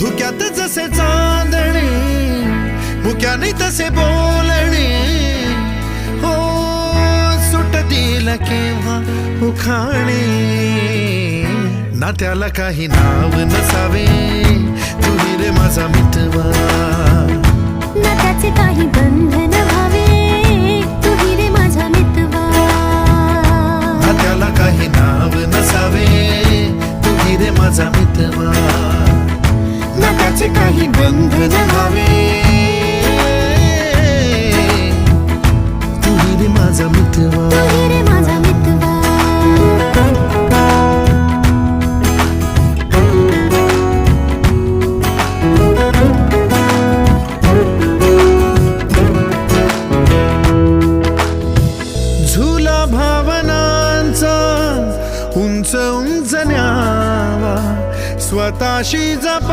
धुक्यात जसे चांदणे मुक्याने तसे बोलणे हो सुटतील केव्हा उखाणे ना त्याला काही नाव नसावे तुही रे माझा मितवा ना त्याचे काही बंधन व्हावे तुही रे माझा मितवा ना त्याला काही नाव नसावे तुही रे माझा मितवा ना त्याचे काही बंधन व्हावे तुही रे माझा मितवा तुही रे माझा मितवा झुला भावनांचा उंच उंच न्यावा स्वतःशी जपा